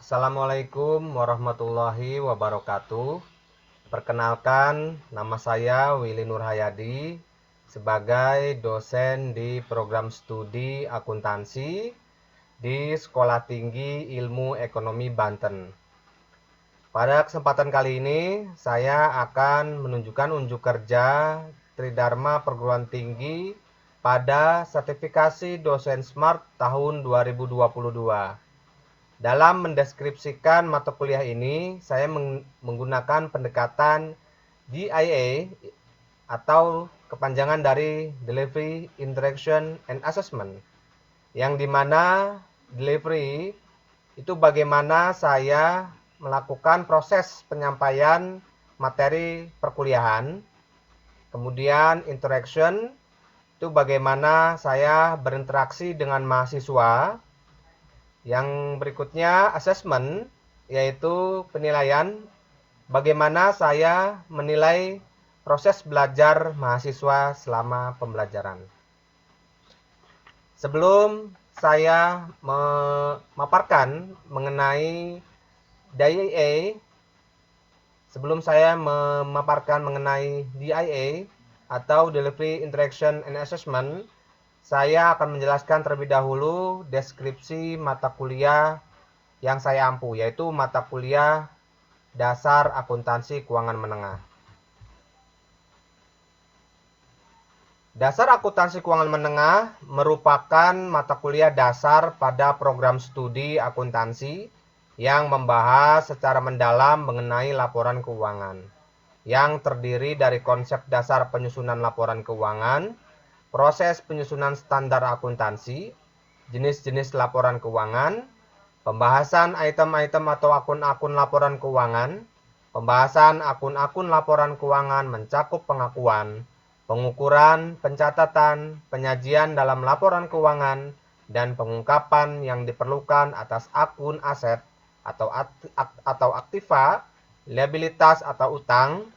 Assalamualaikum warahmatullahi wabarakatuh. Perkenalkan, nama saya Willy Nurhayadi sebagai dosen di program studi akuntansi di Sekolah Tinggi Ilmu Ekonomi Banten. Pada kesempatan kali ini, saya akan menunjukkan unjuk kerja Tridharma Perguruan Tinggi pada sertifikasi dosen Smart tahun 2022. Dalam mendeskripsikan mata kuliah ini, saya menggunakan pendekatan DIA atau kepanjangan dari Delivery, Interaction, and Assessment, yang dimana delivery itu bagaimana saya melakukan proses penyampaian materi perkuliahan. Kemudian interaction itu bagaimana saya berinteraksi dengan mahasiswa. Yang berikutnya assessment, yaitu penilaian bagaimana saya menilai proses belajar mahasiswa selama pembelajaran. Sebelum saya memaparkan mengenai DIA, atau Delivery, Interaction, and Assessment, saya akan menjelaskan terlebih dahulu deskripsi mata kuliah yang saya ampu, yaitu mata kuliah Dasar Akuntansi Keuangan Menengah. Dasar Akuntansi Keuangan Menengah merupakan mata kuliah dasar pada program studi akuntansi yang membahas secara mendalam mengenai laporan keuangan, yang terdiri dari konsep dasar penyusunan laporan keuangan, proses penyusunan standar akuntansi, jenis-jenis laporan keuangan, pembahasan item-item atau akun-akun laporan keuangan, pembahasan akun-akun laporan keuangan mencakup pengakuan, pengukuran, pencatatan, penyajian dalam laporan keuangan, dan pengungkapan yang diperlukan atas akun aset atau aktiva, liabilitas atau utang,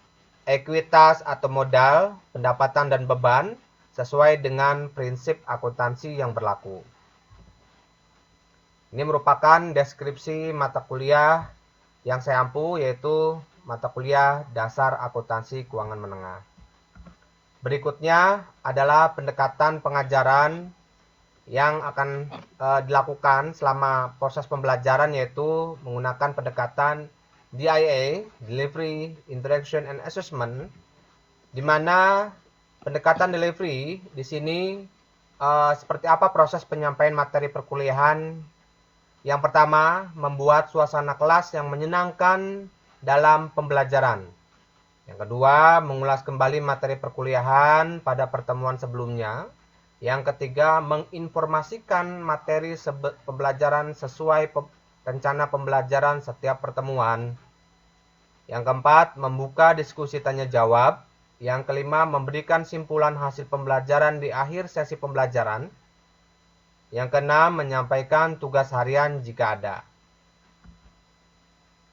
ekuitas atau modal, pendapatan dan beban, sesuai dengan prinsip akuntansi yang berlaku. Ini merupakan deskripsi mata kuliah yang saya ampu, yaitu mata kuliah Dasar Akuntansi Keuangan Menengah. Berikutnya adalah pendekatan pengajaran yang akan dilakukan selama proses pembelajaran, yaitu menggunakan pendekatan DIA, Delivery, Interaction, and Assessment, di mana pendekatan delivery di sini seperti apa proses penyampaian materi perkuliahan. Yang pertama, membuat suasana kelas yang menyenangkan dalam pembelajaran. Yang kedua, mengulas kembali materi perkuliahan pada pertemuan sebelumnya. Yang ketiga, menginformasikan materi pembelajaran sesuai rencana pembelajaran setiap pertemuan. Yang keempat, membuka diskusi tanya jawab. Yang kelima, memberikan simpulan hasil pembelajaran di akhir sesi pembelajaran. Yang keenam, menyampaikan tugas harian jika ada.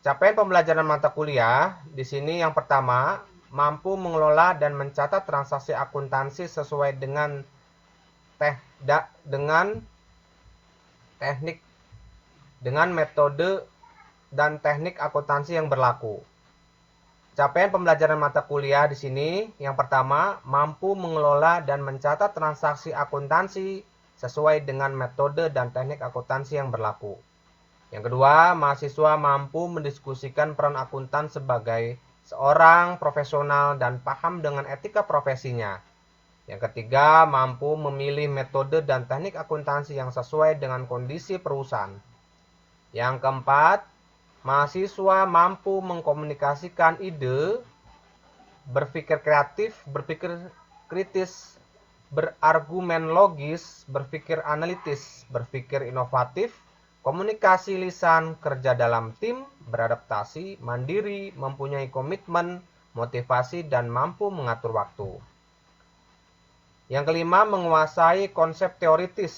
Capaian pembelajaran mata kuliah di sini yang pertama, mampu mengelola dan mencatat transaksi akuntansi sesuai dengan metode dan teknik akuntansi yang berlaku. Capaian pembelajaran mata kuliah di sini yang pertama, mampu mengelola dan mencatat transaksi akuntansi sesuai dengan metode dan teknik akuntansi yang berlaku. Yang kedua, mahasiswa mampu mendiskusikan peran akuntan sebagai seorang profesional dan paham dengan etika profesinya. Yang ketiga, mampu memilih metode dan teknik akuntansi yang sesuai dengan kondisi perusahaan. Yang keempat, mahasiswa mampu mengkomunikasikan ide, berpikir kreatif, berpikir kritis, berargumen logis, berpikir analitis, berpikir inovatif, komunikasi lisan, kerja dalam tim, beradaptasi, mandiri, mempunyai komitmen, motivasi, dan mampu mengatur waktu. Yang kelima, menguasai konsep teoritis,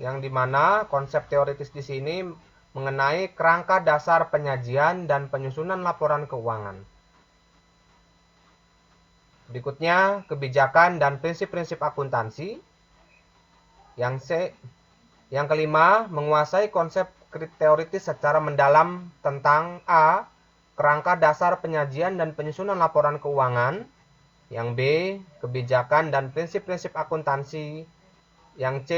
yang dimana konsep teoritis di sini mengenai kerangka dasar penyajian dan penyusunan laporan keuangan. Berikutnya, kebijakan dan prinsip-prinsip akuntansi. Yang kelima, menguasai konsep teoritis secara mendalam tentang A. Kerangka dasar penyajian dan penyusunan laporan keuangan. Yang B. Kebijakan dan prinsip-prinsip akuntansi. Yang C.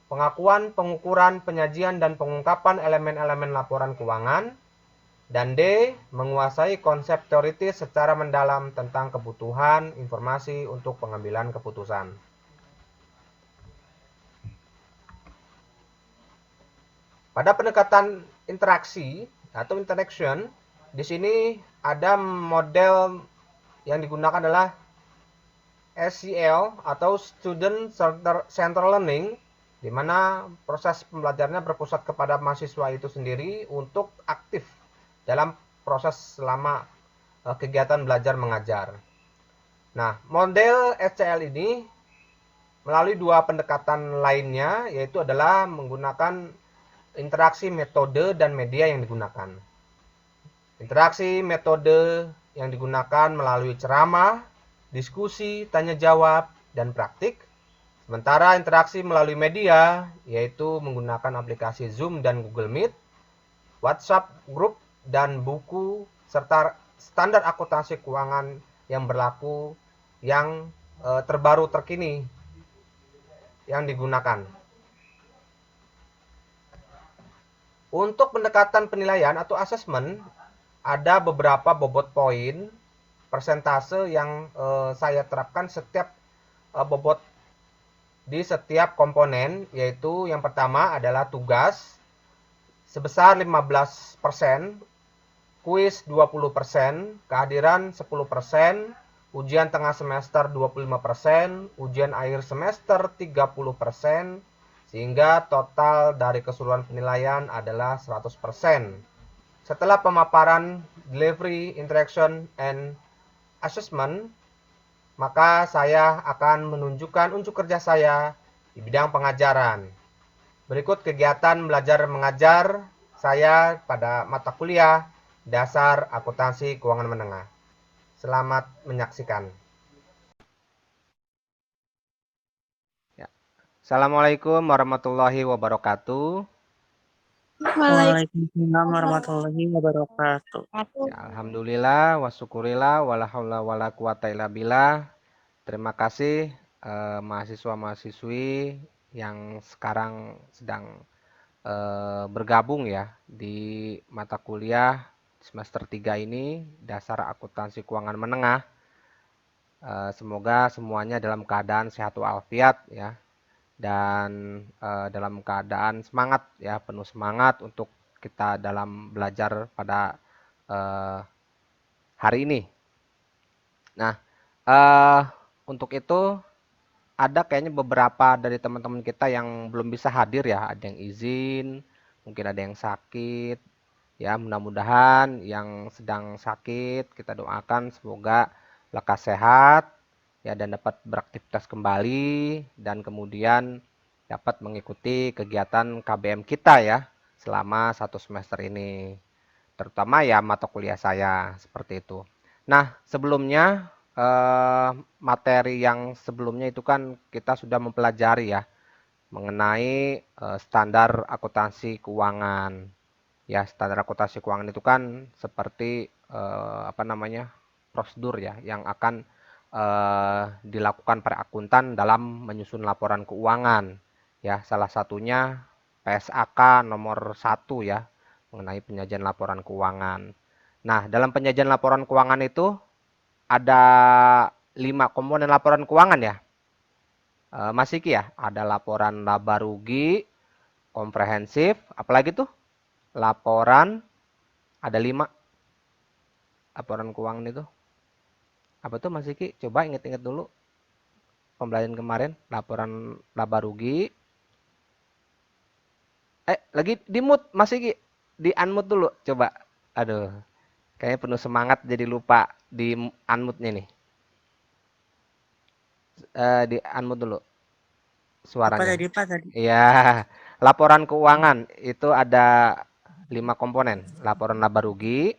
Pengakuan, pengukuran, penyajian, dan pengungkapan elemen-elemen laporan keuangan. Dan D. Menguasai konsep teoritis secara mendalam tentang kebutuhan informasi untuk pengambilan keputusan. Pada pendekatan interaksi atau interaction, di sini ada model yang digunakan adalah SCL atau Student Center Learning, di mana proses pembelajarannya berpusat kepada mahasiswa itu sendiri untuk aktif dalam proses selama kegiatan belajar mengajar. Nah, model SCL ini melalui dua pendekatan lainnya, yaitu adalah menggunakan interaksi metode dan media yang digunakan. Interaksi metode yang digunakan melalui ceramah, diskusi, tanya jawab, dan praktik. Sementara interaksi melalui media, yaitu menggunakan aplikasi Zoom dan Google Meet, WhatsApp grup, dan buku, serta standar akuntansi keuangan yang berlaku yang terbaru terkini yang digunakan. Untuk pendekatan penilaian atau asesmen, ada beberapa bobot poin persentase yang saya terapkan setiap bobot di setiap komponen, yaitu yang pertama adalah tugas sebesar 15%, kuis 20%, kehadiran 10%, ujian tengah semester 25%, ujian akhir semester 30%, sehingga total dari keseluruhan penilaian adalah 100%. Setelah pemaparan delivery, interaction, and assessment, maka saya akan menunjukkan unjuk kerja saya di bidang pengajaran. Berikut kegiatan belajar mengajar saya pada mata kuliah Dasar Akuntansi Keuangan Menengah. Selamat menyaksikan. Ya. Assalamualaikum warahmatullahi wabarakatuh. Waalaikumsalam warahmatullahi wabarakatuh. Ya, alhamdulillah, wasyukurillah, walahaula wala quwata illa billah. Terima kasih mahasiswa-mahasiswi yang sekarang sedang bergabung ya di mata kuliah semester 3 ini, Dasar Akuntansi Keuangan Menengah. Semoga semuanya dalam keadaan sehat walafiat ya, dan dalam keadaan semangat ya, penuh semangat untuk kita dalam belajar pada hari ini. Nah, untuk itu ada kayaknya beberapa dari teman-teman kita yang belum bisa hadir ya, ada yang izin, mungkin ada yang sakit. Ya, mudah-mudahan yang sedang sakit kita doakan semoga lekas sehat ya dan dapat beraktivitas kembali dan kemudian dapat mengikuti kegiatan KBM kita ya selama 1 semester ini. Terutama ya mata kuliah saya seperti itu. Nah, sebelumnya materi yang sebelumnya itu kan kita sudah mempelajari ya mengenai standar akuntansi keuangan. Ya, standar akuntansi keuangan itu kan seperti prosedur ya yang akan dilakukan para akuntan dalam menyusun laporan keuangan. Ya, salah satunya PSAK nomor 1 ya, mengenai penyajian laporan keuangan. Nah, dalam penyajian laporan keuangan itu ada 5 komponen laporan keuangan ya. Mas Iki ya, ada laporan laba rugi, komprehensif, apalagi tuh? Laporan ada 5 laporan keuangan itu. Apa tuh Mas Iki? Coba inget-inget dulu pembelajaran kemarin, laporan laba rugi. Lagi di mute Mas Iki. Di unmute dulu coba. Aduh, kayaknya penuh semangat jadi lupa di unmute-nya nih. Di unmute dulu Apa suaranya. tadi Pak tadi? Iya, laporan keuangan itu ada 5 komponen. Laporan laba rugi,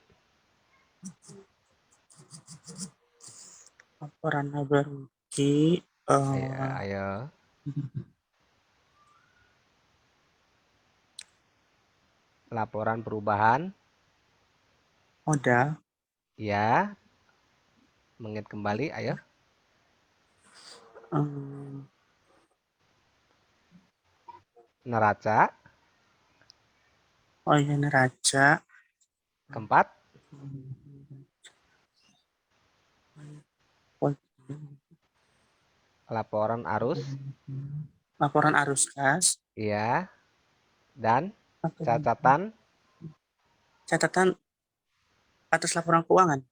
Laporan laba rugi. ayo. laporan perubahan. Modal. Ya, mengingat kembali, ayo. Hmm, Neraca. oh iya, neraca. Keempat, Oh, laporan arus. laporan arus kas. Iya, dan Atau catatan. catatan atas laporan keuangan.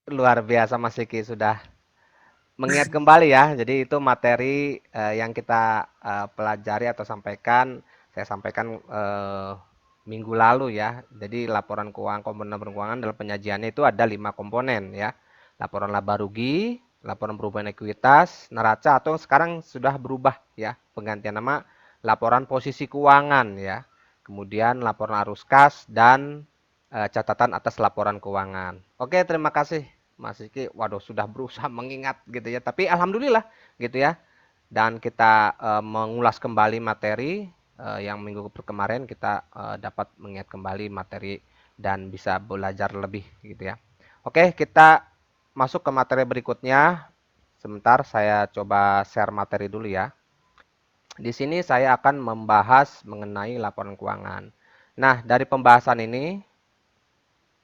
Luar biasa Mas Siki sudah mengingat kembali ya. Jadi itu materi yang kita pelajari atau sampaikan, saya sampaikan minggu lalu ya. Jadi laporan keuangan, komponen laporan keuangan dalam penyajiannya itu ada 5 komponen ya. Laporan laba rugi, laporan perubahan ekuitas, neraca atau sekarang sudah berubah ya, penggantian nama laporan posisi keuangan ya. Kemudian laporan arus kas dan catatan atas laporan keuangan. Oke, terima kasih Mas Rizky. Waduh, sudah berusaha mengingat gitu ya. Tapi alhamdulillah gitu ya. Dan kita mengulas kembali materi yang minggu kemarin kita dapat mengingat kembali materi dan bisa belajar lebih gitu ya. Oke, kita masuk ke materi berikutnya. Sebentar saya coba share materi dulu ya. Di sini saya akan membahas mengenai laporan keuangan. Nah, dari pembahasan ini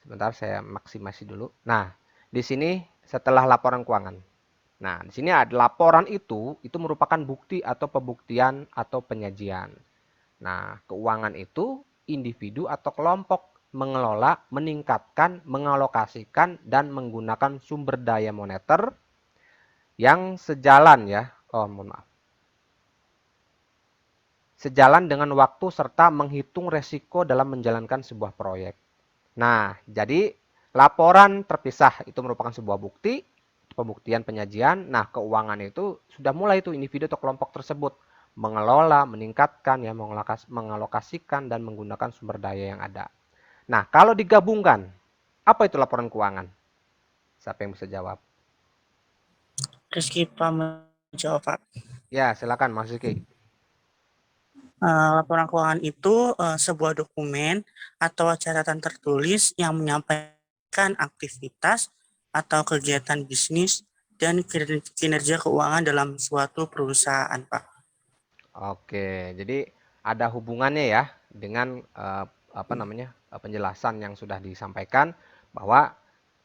sebentar saya maksimasi dulu. Nah, di sini setelah laporan keuangan. Nah, di sini ada laporan itu merupakan bukti atau pembuktian atau penyajian. Nah, keuangan itu individu atau kelompok mengelola, meningkatkan, mengalokasikan dan menggunakan sumber daya moneter yang sejalan ya. Oh, mohon maaf. Sejalan dengan waktu serta menghitung resiko dalam menjalankan sebuah proyek. Nah, jadi laporan terpisah itu merupakan sebuah bukti, pembuktian penyajian. Nah, keuangan itu sudah mulai itu individu atau kelompok tersebut mengelola, meningkatkan, ya, mengalokasikan dan menggunakan sumber daya yang ada. Nah, kalau digabungkan, apa itu laporan keuangan? Siapa yang bisa jawab? Rizky Pak menjawab, Pak. Ya, silakan Mas Rizky. Laporan keuangan itu sebuah dokumen atau catatan tertulis yang menyampaikan aktivitas atau kegiatan bisnis dan kinerja keuangan dalam suatu perusahaan, Pak. Oke, jadi ada hubungannya ya dengan apa namanya penjelasan yang sudah disampaikan bahwa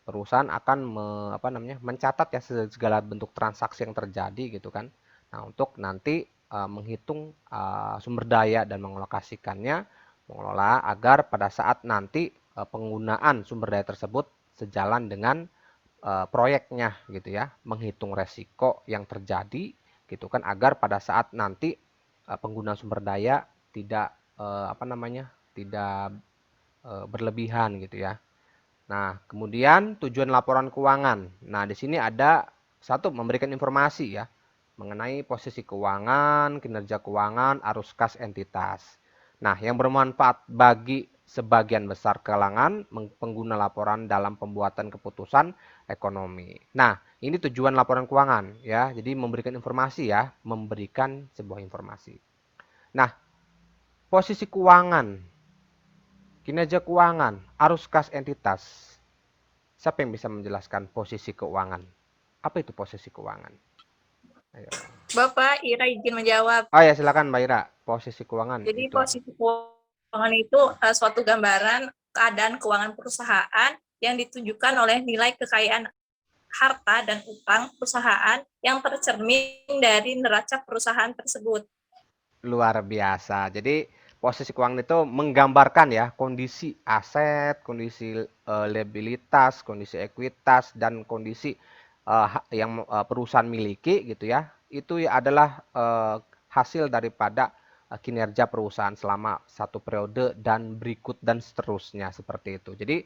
perusahaan akan mencatat ya segala bentuk transaksi yang terjadi gitu kan. Nah, untuk nanti menghitung sumber daya dan mengalokasikannya, mengelola agar pada saat nanti penggunaan sumber daya tersebut sejalan dengan proyeknya gitu ya, menghitung resiko yang terjadi gitu kan agar pada saat nanti penggunaan sumber daya tidak tidak berlebihan gitu ya. Nah, kemudian tujuan laporan keuangan. Nah, di sini ada satu memberikan informasi ya mengenai posisi keuangan, kinerja keuangan, arus kas entitas. Nah, yang bermanfaat bagi sebagian besar kalangan pengguna laporan dalam pembuatan keputusan ekonomi. Nah, ini tujuan laporan keuangan ya. Jadi memberikan informasi ya, memberikan sebuah informasi. Nah, posisi keuangan, kinerja keuangan, arus kas entitas. Siapa yang bisa menjelaskan posisi keuangan? Apa itu posisi keuangan? Ayo. Bapak Ira izin menjawab. Oh ya, silakan Mbak Ira. Posisi keuangan Jadi itu apa? posisi keuangan itu suatu gambaran keadaan keuangan perusahaan yang ditunjukkan oleh nilai kekayaan harta dan utang perusahaan yang tercermin dari neraca perusahaan tersebut. Luar biasa. Jadi posisi keuangan itu menggambarkan ya kondisi aset, kondisi liabilitas, kondisi ekuitas dan kondisi yang perusahaan miliki gitu ya. Itu adalah hasil daripada kinerja perusahaan selama satu periode dan berikut dan seterusnya seperti itu. Jadi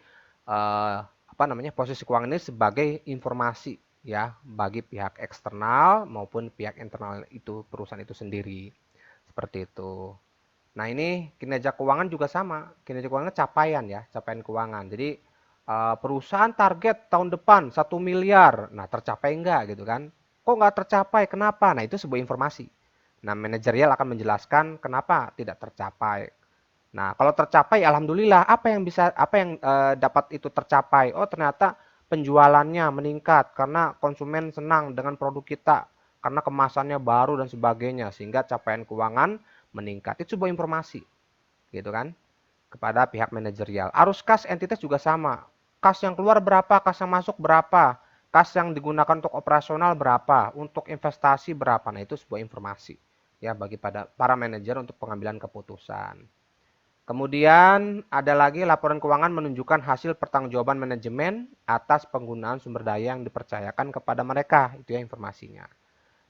posisi keuangan ini sebagai informasi ya bagi pihak eksternal maupun pihak internal itu perusahaan itu sendiri. Seperti itu. Nah, ini kinerja keuangan juga sama. Kinerja keuangan capaian ya, capaian keuangan. Jadi perusahaan target tahun depan 1 miliar. Nah, tercapai enggak gitu kan? Kok enggak tercapai? Kenapa? Nah, itu sebuah informasi. Nah, manajerial akan menjelaskan kenapa tidak tercapai. Nah, kalau tercapai alhamdulillah, apa yang dapat itu tercapai? Oh, ternyata penjualannya meningkat karena konsumen senang dengan produk kita, karena kemasannya baru dan sebagainya sehingga capaian keuangan meningkat. Itu sebuah informasi, gitu kan? Kepada pihak manajerial. Arus kas entitas juga sama. Kas yang keluar berapa, kas yang masuk berapa, kas yang digunakan untuk operasional berapa, untuk investasi berapa. Nah, itu sebuah informasi ya bagi para manajer untuk pengambilan keputusan. Kemudian ada lagi laporan keuangan menunjukkan hasil pertanggungjawaban manajemen atas penggunaan sumber daya yang dipercayakan kepada mereka. Itu ya informasinya.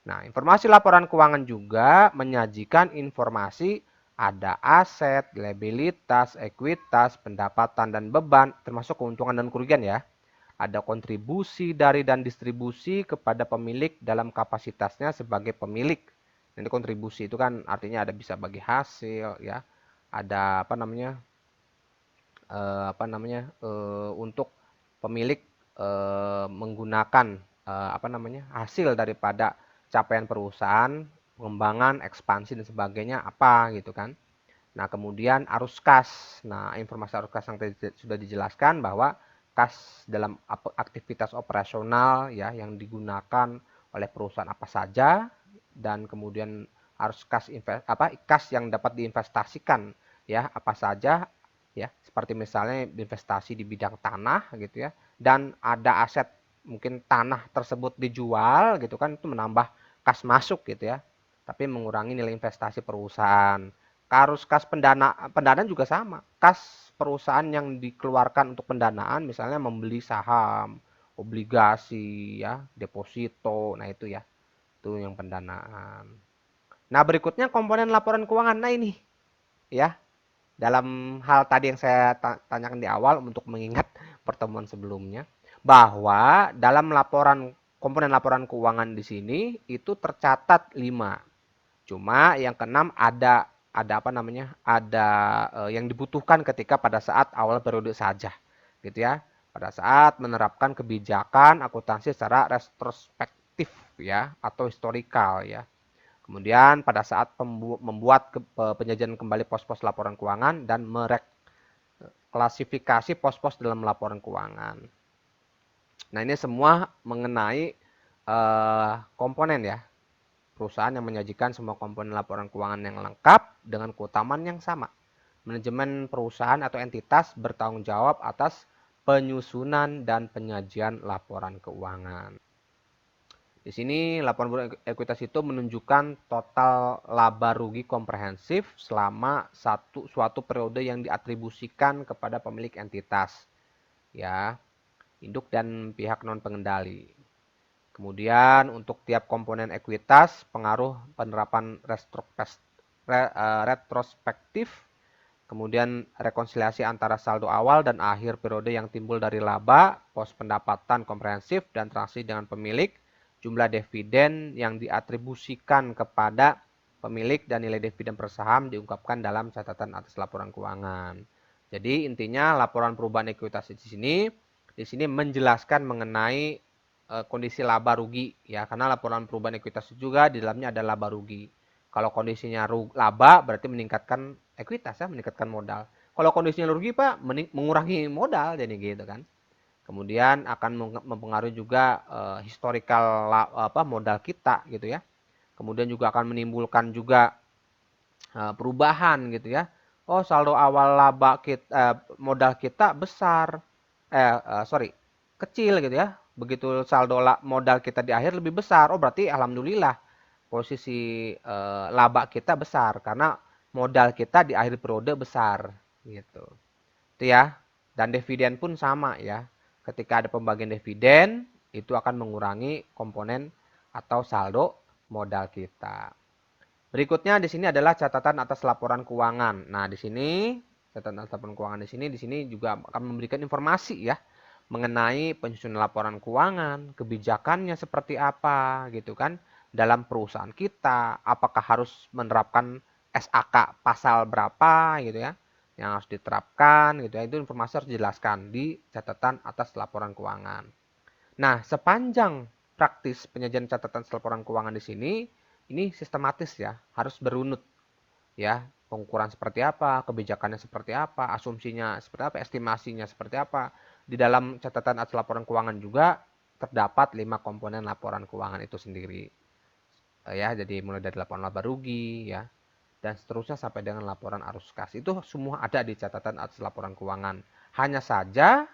Nah, informasi laporan keuangan juga menyajikan informasi ada aset, liabilitas, ekuitas, pendapatan dan beban, termasuk keuntungan dan kerugian ya. Ada kontribusi dari dan distribusi kepada pemilik dalam kapasitasnya sebagai pemilik. Nanti kontribusi itu kan artinya ada bisa bagi hasil ya. Ada untuk pemilik menggunakan hasil daripada capaian perusahaan, pengembangan, ekspansi dan sebagainya apa gitu kan. Nah, kemudian arus kas. Nah, informasi arus kas yang tadi sudah dijelaskan bahwa kas dalam aktivitas operasional ya yang digunakan oleh perusahaan apa saja, dan kemudian arus kas yang dapat diinvestasikan ya apa saja ya, seperti misalnya investasi di bidang tanah gitu ya, dan ada aset mungkin tanah tersebut dijual gitu kan, itu menambah kas masuk gitu ya, tapi mengurangi nilai investasi perusahaan. Arus kas pendanaan juga sama. Kas perusahaan yang dikeluarkan untuk pendanaan misalnya membeli saham, obligasi ya, deposito. Nah, itu ya. Itu yang pendanaan. Nah, berikutnya komponen laporan keuangan. Nah, ini ya. Dalam hal tadi yang saya tanyakan di awal untuk mengingat pertemuan sebelumnya, bahwa dalam komponen laporan keuangan di sini itu tercatat 5. Cuma yang keenam ada yang dibutuhkan ketika pada saat awal periode saja, gitu ya. Pada saat menerapkan kebijakan akuntansi secara retrospektif ya atau historikal ya. Kemudian pada saat membuat penyajian kembali pos-pos laporan keuangan dan mereklasifikasi pos-pos dalam laporan keuangan. Nah, ini semua mengenai komponen ya. Perusahaan yang menyajikan semua komponen laporan keuangan yang lengkap dengan keutamaan yang sama. Manajemen perusahaan atau entitas bertanggung jawab atas penyusunan dan penyajian laporan keuangan. Di sini laporan ekuitas itu menunjukkan total laba rugi komprehensif selama suatu periode yang diatribusikan kepada pemilik entitas, ya, induk dan pihak non pengendali. Kemudian untuk tiap komponen ekuitas, pengaruh penerapan retrospektif, kemudian rekonsiliasi antara saldo awal dan akhir periode yang timbul dari laba, pos pendapatan komprehensif dan transaksi dengan pemilik, jumlah dividen yang diatribusikan kepada pemilik dan nilai dividen per saham diungkapkan dalam catatan atas laporan keuangan. Jadi intinya laporan perubahan ekuitas di sini menjelaskan mengenai kondisi laba rugi ya, karena laporan perubahan ekuitas juga di dalamnya ada laba rugi. Kalau kondisinya laba berarti meningkatkan ekuitas ya, meningkatkan modal. Kalau kondisinya rugi Pak, mengurangi modal jadi gitu kan. Kemudian akan mempengaruhi juga historical modal kita gitu ya. Kemudian juga akan menimbulkan juga perubahan gitu ya. Oh, saldo awal modal kita besar. Kecil gitu ya. Begitu saldo modal kita di akhir lebih besar. Oh, berarti alhamdulillah posisi laba kita besar karena modal kita di akhir periode besar gitu. Itu ya. Dan dividen pun sama ya. Ketika ada pembagian dividen, itu akan mengurangi komponen atau saldo modal kita. Berikutnya di sini adalah catatan atas laporan keuangan. Nah, di sini catatan atas laporan keuangan di sini juga akan memberikan informasi ya mengenai penyusunan laporan keuangan, kebijakannya seperti apa gitu kan dalam perusahaan kita, apakah harus menerapkan SAK pasal berapa gitu ya yang harus diterapkan gitu ya, itu informasi harus dijelaskan di catatan atas laporan keuangan. Nah, sepanjang praktis penyajian catatan laporan keuangan di sini ini sistematis ya, harus berunut ya. pengukuran seperti apa, kebijakannya seperti apa, asumsinya seperti apa, estimasinya seperti apa. Di dalam catatan atas laporan keuangan juga terdapat 5 komponen laporan keuangan itu sendiri. Ya, jadi mulai dari laporan laba rugi ya, dan seterusnya sampai dengan laporan arus kas. Itu semua ada di catatan atas laporan keuangan. Hanya saja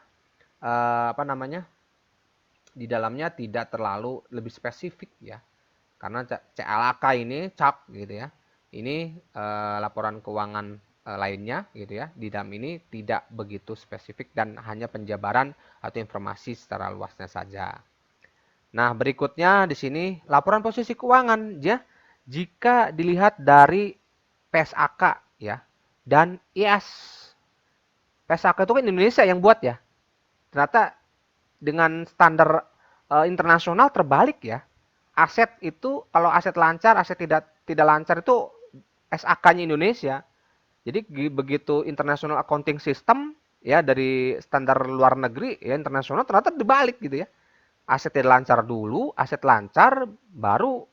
di dalamnya tidak terlalu lebih spesifik ya. Karena CLAK ini cap gitu ya. Ini laporan keuangan lainnya gitu ya. Di dalam ini tidak begitu spesifik dan hanya penjabaran atau informasi secara luasnya saja. Nah, berikutnya di sini laporan posisi keuangan ya. Jika dilihat dari PSAK ya dan IAS. PSAK itu kan Indonesia yang buat ya. Ternyata dengan standar internasional terbalik ya. Aset itu kalau aset lancar, aset tidak lancar itu SAK-nya Indonesia. Jadi begitu International Accounting System ya dari standar luar negeri ya internasional ternyata dibalik gitu ya. Aset tidak lancar dulu, aset lancar baru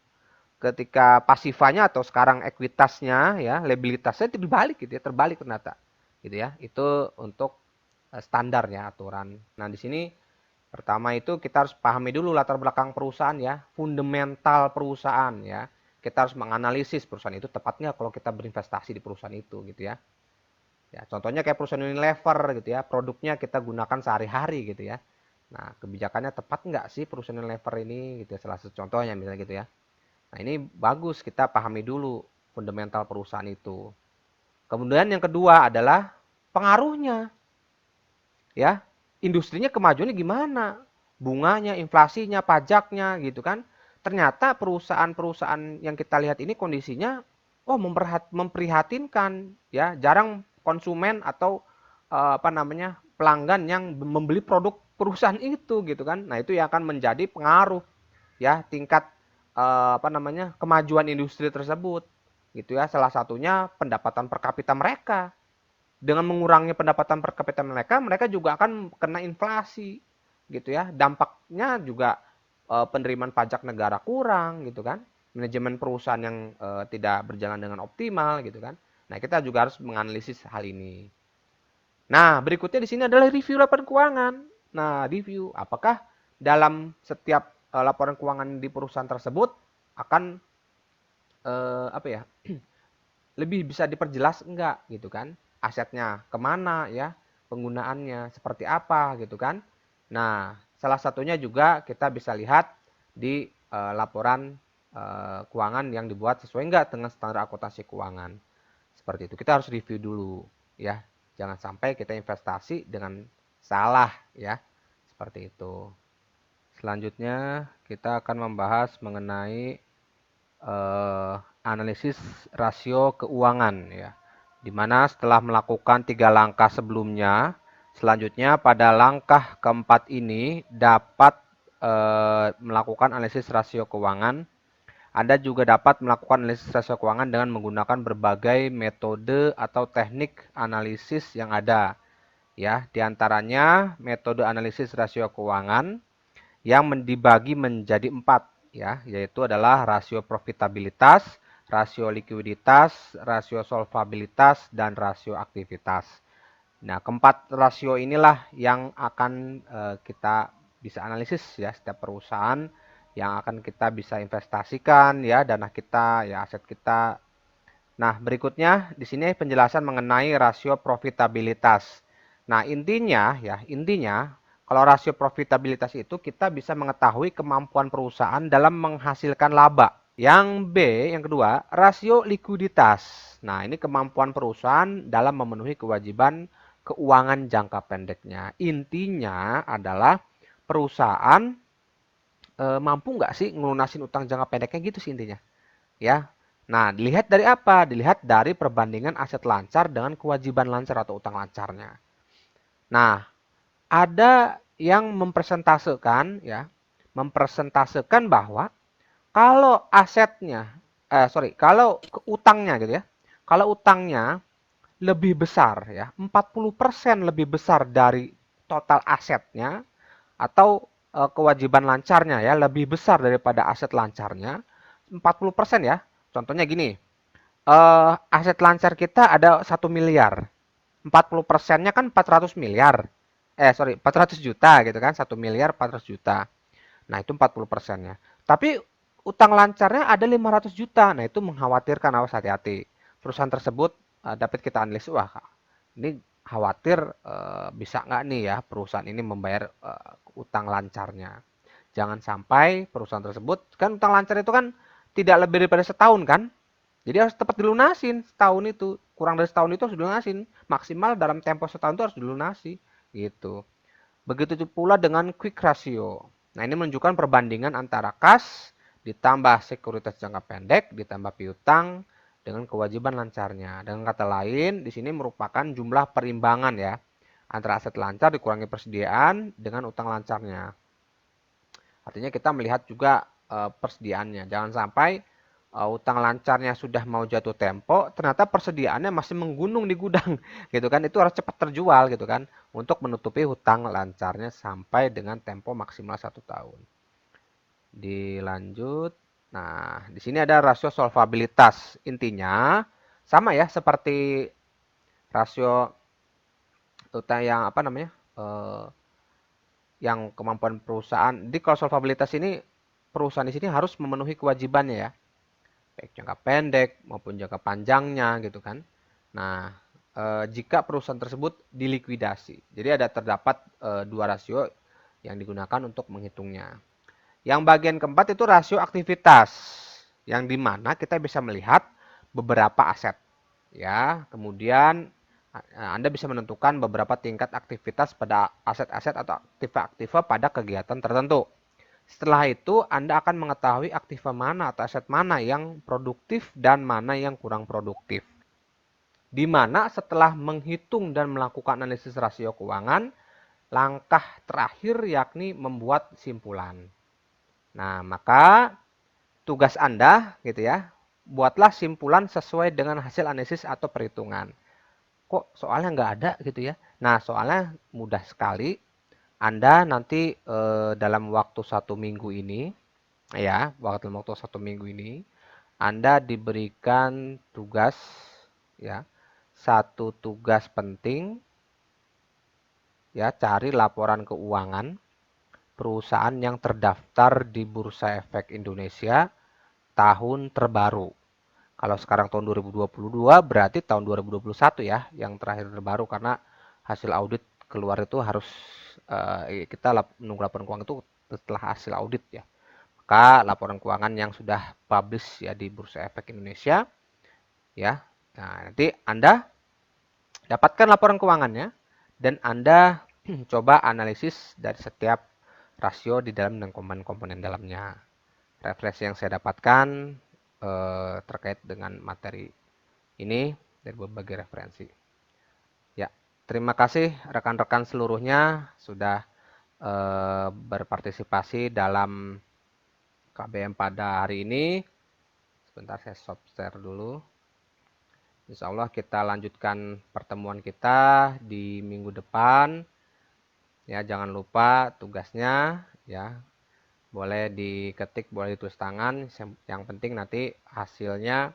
ketika pasifanya atau sekarang ekuitasnya ya, liabilitasnya itu dibalik gitu ya, terbalik ternyata. Gitu ya. Itu untuk standarnya aturan. Nah, di sini pertama itu kita harus pahami dulu latar belakang perusahaan ya, fundamental perusahaan ya. Kita harus menganalisis perusahaan itu tepatnya kalau kita berinvestasi di perusahaan itu gitu ya. Ya, contohnya kayak perusahaan Unilever gitu ya, produknya kita gunakan sehari-hari gitu ya. Nah, kebijakannya tepat nggak sih perusahaan Unilever ini gitu ya, salah satu contohnya misalnya gitu ya. Nah, ini bagus kita pahami dulu fundamental perusahaan itu. Kemudian yang kedua adalah pengaruhnya. Ya, industrinya kemajuannya gimana? Bunganya, inflasinya, pajaknya gitu kan. Ternyata perusahaan-perusahaan yang kita lihat ini kondisinya memprihatinkan ya, jarang konsumen atau pelanggan yang membeli produk perusahaan itu gitu kan. Nah, itu yang akan menjadi pengaruh ya tingkat kemajuan industri tersebut gitu ya. Salah satunya pendapatan per kapita mereka. Dengan mengurangi pendapatan per kapita mereka, mereka juga akan kena inflasi gitu ya. Dampaknya juga penerimaan pajak negara kurang gitu kan. Manajemen perusahaan yang tidak berjalan dengan optimal gitu kan. Nah, kita juga harus menganalisis hal ini. Nah, berikutnya di sini adalah review laporan keuangan. Nah, review apakah dalam setiap laporan keuangan di perusahaan tersebut akan lebih bisa diperjelas enggak gitu kan, asetnya kemana ya, penggunaannya seperti apa gitu kan. Nah, salah satunya juga kita bisa lihat di laporan keuangan yang dibuat sesuai enggak dengan standar akuntansi keuangan. Seperti itu, kita harus review dulu ya, jangan sampai kita investasi dengan salah ya, seperti itu. Selanjutnya kita akan membahas mengenai analisis rasio keuangan ya. Dimana setelah melakukan 3 langkah sebelumnya, selanjutnya pada langkah keempat ini dapat melakukan analisis rasio keuangan. Anda juga dapat melakukan analisis rasio keuangan dengan menggunakan berbagai metode atau teknik analisis yang ada. Ya, diantaranya metode analisis rasio keuangan yang dibagi menjadi 4 ya, yaitu adalah rasio profitabilitas, rasio likuiditas, rasio solvabilitas, dan rasio aktivitas. Nah, keempat rasio inilah yang akan kita bisa analisis ya, setiap perusahaan yang akan kita bisa investasikan ya, dana kita ya, aset kita. Nah, berikutnya di sini penjelasan mengenai rasio profitabilitas. Nah, intinya kalau rasio profitabilitas itu kita bisa mengetahui kemampuan perusahaan dalam menghasilkan laba. Yang B, yang kedua, rasio likuiditas. Nah, ini kemampuan perusahaan dalam memenuhi kewajiban keuangan jangka pendeknya. Intinya adalah perusahaan mampu nggak sih ngelunasin utang jangka pendeknya gitu sih intinya. Ya. Nah, dilihat dari apa? Dilihat dari perbandingan aset lancar dengan kewajiban lancar atau utang lancarnya. Nah, ada yang mempresentasekan bahwa kalau kalau utangnya gitu ya, kalau utangnya lebih besar ya, 40% lebih besar dari total asetnya atau kewajiban lancarnya ya lebih besar daripada aset lancarnya 40% ya. Contohnya gini, aset lancar kita ada 1 miliar. 40%-nya kan 400 miliar. 400 juta gitu kan. 1 miliar 400 juta. Nah, itu 40%-nya. Tapi utang lancarnya ada 500 juta. Nah, itu mengkhawatirkan, awas hati-hati. Perusahaan tersebut dapat kita analisis, wah ini khawatir bisa nggak nih ya perusahaan ini membayar utang lancarnya. Jangan sampai perusahaan tersebut, kan utang lancar itu kan tidak lebih daripada setahun kan. Jadi harus tepat dilunasin setahun itu. Kurang dari setahun itu harus dilunasin. Maksimal dalam tempo setahun itu harus dilunasi. Gitu. Begitu pula dengan quick ratio. Nah, ini menunjukkan perbandingan antara kas ditambah sekuritas jangka pendek ditambah piutang dengan kewajiban lancarnya. Dengan kata lain, di sini merupakan jumlah perimbangan ya antara aset lancar dikurangi persediaan dengan utang lancarnya. Artinya kita melihat juga persediaannya. Jangan sampai utang lancarnya sudah mau jatuh tempo, ternyata persediaannya masih menggunung di gudang, gitu kan? Itu harus cepat terjual, gitu kan? Untuk menutupi hutang lancarnya sampai dengan tempo maksimal 1 tahun. Dilanjut. Nah, di sini ada rasio solvabilitas. Intinya sama ya seperti rasio utang yang apa namanya? Yang kemampuan perusahaan. Jadi kalau solvabilitas ini perusahaan di sini harus memenuhi kewajibannya ya. Baik jangka pendek maupun jangka panjangnya gitu kan. Nah, jika perusahaan tersebut dilikuidasi. Jadi terdapat 2 rasio yang digunakan untuk menghitungnya. Yang bagian keempat itu rasio aktivitas, yang dimana kita bisa melihat beberapa aset. Ya, kemudian Anda bisa menentukan beberapa tingkat aktivitas pada aset-aset atau aktiva-aktiva pada kegiatan tertentu. Setelah itu, Anda akan mengetahui aktiva mana atau aset mana yang produktif dan mana yang kurang produktif. Di mana setelah menghitung dan melakukan analisis rasio keuangan, langkah terakhir yakni membuat simpulan. Nah, maka tugas Anda gitu ya, buatlah simpulan sesuai dengan hasil analisis atau perhitungan. Kok soalnya nggak ada gitu ya? Nah, soalnya mudah sekali. Anda nanti dalam waktu 1 minggu ini, ya, dalam waktu 1 minggu ini, Anda diberikan tugas, ya, 1 tugas penting, ya, cari laporan keuangan perusahaan yang terdaftar di Bursa Efek Indonesia tahun terbaru. Kalau sekarang tahun 2022 berarti tahun 2021 ya yang terakhir terbaru karena hasil audit keluar itu harus kita menunggu laporan keuangan itu setelah hasil audit ya. Maka laporan keuangan yang sudah publish ya di Bursa Efek Indonesia ya. Nah, nanti Anda dapatkan laporan keuangannya dan Anda coba analisis dari setiap rasio di dalam dan komponen-komponen dalamnya. Referensi yang saya dapatkan terkait dengan materi ini dari berbagai referensi. Ya, terima kasih rekan-rekan seluruhnya sudah berpartisipasi dalam KBM pada hari ini. Sebentar saya stop share dulu. Insya Allah kita lanjutkan pertemuan kita di minggu depan. Ya, jangan lupa tugasnya ya. Boleh diketik, boleh ditulis tangan. Yang penting nanti hasilnya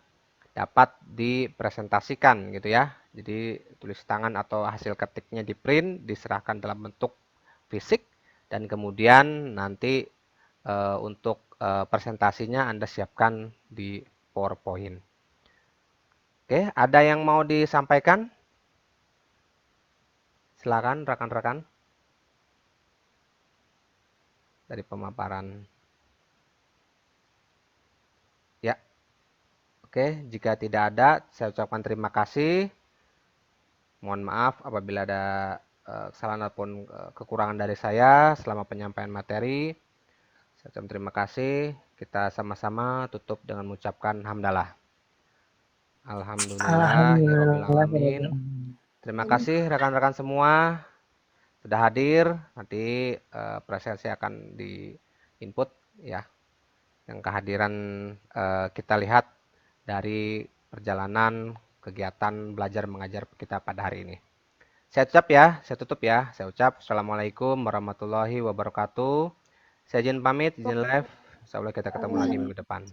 dapat dipresentasikan gitu ya. Jadi tulis tangan atau hasil ketiknya di print, diserahkan dalam bentuk fisik dan kemudian nanti untuk presentasinya Anda siapkan di PowerPoint. Oke, ada yang mau disampaikan? Silakan rekan-rekan. Dari pemaparan. Ya. Oke, jika tidak ada, saya ucapkan terima kasih. Mohon maaf apabila ada kesalahan ataupun kekurangan dari saya selama penyampaian materi. Saya ucapkan terima kasih. Kita sama-sama tutup dengan mengucapkan hamdalah. Alhamdulillahirrahmanirrahim. Terima kasih rekan-rekan semua sudah hadir. Nanti presensi akan di input ya. Yang kehadiran kita lihat dari perjalanan kegiatan belajar mengajar kita pada hari ini. Saya tutup ya. Saya ucap Assalamualaikum warahmatullahi wabarakatuh. Saya izin pamit, izin live. Insyaallah kita ketemu lagi minggu depan.